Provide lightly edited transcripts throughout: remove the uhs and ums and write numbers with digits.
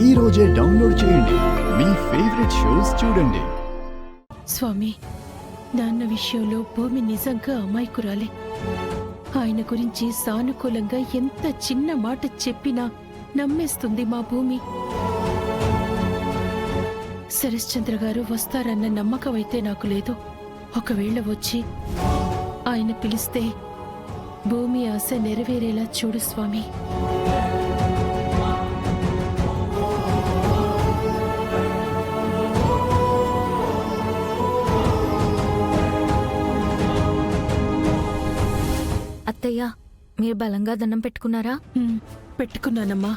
ఈ రోజే డౌన్లోడ్ చేయండి. మీ ఫేవరెట్ షోస్ చూడండి. స్వామి, నాన్న విషయంలో భూమి నిజంగా అమాయకురాలే. ఆయన గురించి సానుకూలంగా ఎంత చిన్న మాట చెప్పినా నమ్మేస్తుంది మా భూమి. శరశ్చంద్ర గారు వస్తారన్న నమ్మకం అయితే నాకు లేదు. ఒకవేళ వచ్చి ఆయన పిలిస్తే భూమి ఆశ నెరవేరేలా చూడు స్వామి. అత్తయ్య, మీరు బలంగా దండం పెట్టుకున్నారా? పెట్టుకున్నానమ్మా.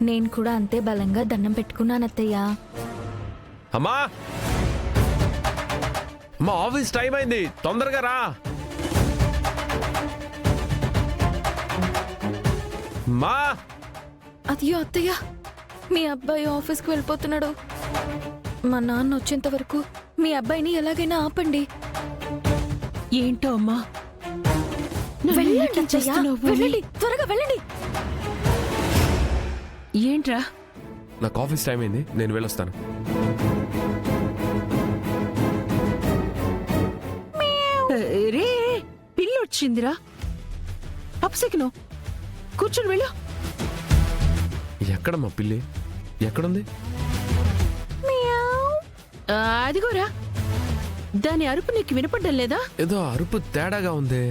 నేను కూడా అంతే బలంగా దండం పెట్టుకున్నాను అత్తయ్య. అమ్మా అమ్మా, ఆఫీస్ టైం అయింది, తొందరగా రా. మా అయ్యో అత్తయ్య, మీ అబ్బాయి ఆఫీస్కి వెళ్ళిపోతున్నాడు. మా నాన్న వచ్చేంత వరకు మీ అబ్బాయిని ఎలాగైనా ఆపండి. ఏంటో అమ్మా, వెళ్ళండి అత్తయ్య, వెళ్ళండి, త్వరగా వెళ్ళండి. ఏంట్రా? నాకు ఆఫీస్ టైం అయింది, నేను వెళ్ళొస్తాను. రే, పిల్లొచ్చిందిరా. అప్సెక్ను కూర్చొని వెళ్ళు. ఎక్కడమ్మా పిల్లి? ఎక్కడుంది? అదిగోరా. దాని అరుపు నీకు వినపడ్డం లేదా? ఏదో అరుపు తేడాగా ఉంది.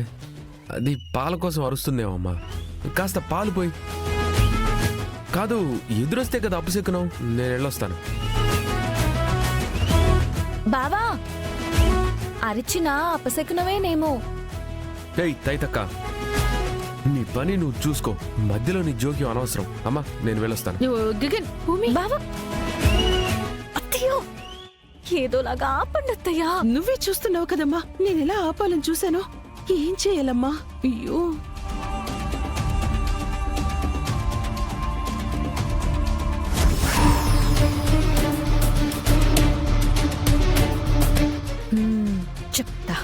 అది పాల కోసం అరుస్తుందేమమ్మా. కాస్త పాలు పోయి. కాదు, ఎదురొస్తే కదా అప్పసెక్కున్నావు. నేను వెళ్ళొస్తాను. బావా, అరిచినా అపశకునమేనేమో. ఏయ్ తైతక్క, నీ పని నువ్వు చూసుకో. మధ్యలో నీ జోక్యం అనవసరం. అమ్మా, నేను వెళ్ళొస్తాను. గగన్, భూమి, బావా, అత్తయ్యో, ఏదోలాగా ఆపండి అత్తయ్య. నువ్వే చూస్తున్నావు కదమ్మా, నేను ఎలా ఆపాలని చూశాను. ఏం చేయాలమ్మా? అయ్యో, చెప్తా.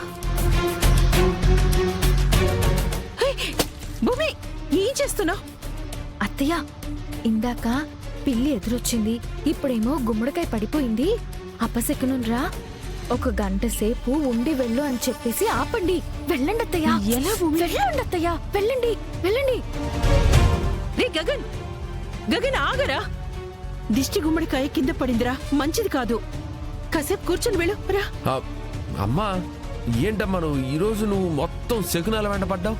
భూమి, ఏం చేస్తున్నావు? అత్తయ్య, ఇందాక పిల్లి ఎదురొచ్చింది, ఇప్పుడేమో గుమ్మడికాయ పడిపోయింది. అపశకునురా, ఒక గంట సేపు ఉండి వెళ్ళు అని చెప్పేసి ఆపండి. వెళ్ళండి అత్తయ్య. ఎలా వెళ్ళండి అత్తయ్య, వెళ్ళండి, వెళ్ళండి. రే గగన్, గగన్ ఆగరా. దిష్టి గుమ్మడికాయ కింద పడిందిరా, మంచిది కాదు. కాసేపు కూర్చొని వెళ్ళు రా. అమ్మా, ఏంటమ్మా నువ్వు ఈరోజు నువ్వు మొత్తం శకునాల వెంట పడ్డావు?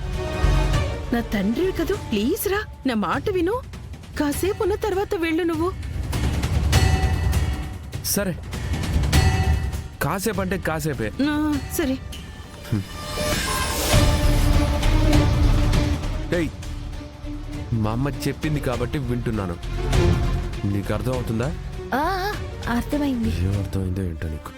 నా తండ్రి కదూ, ప్లీజ్ రా, నా మాట విను. కాసేపు ఉన్న తర్వాత వెళ్ళు నువ్వు. సరే, కాసేపు అంటే కాసేపే. సరే. ఏయ్, మా అమ్మ చెప్పింది కాబట్టి వింటున్నాను. నీకు అర్థం అవుతుందా? అర్థమైంది. ఏం అర్థమైందో ఏంటో నీకు.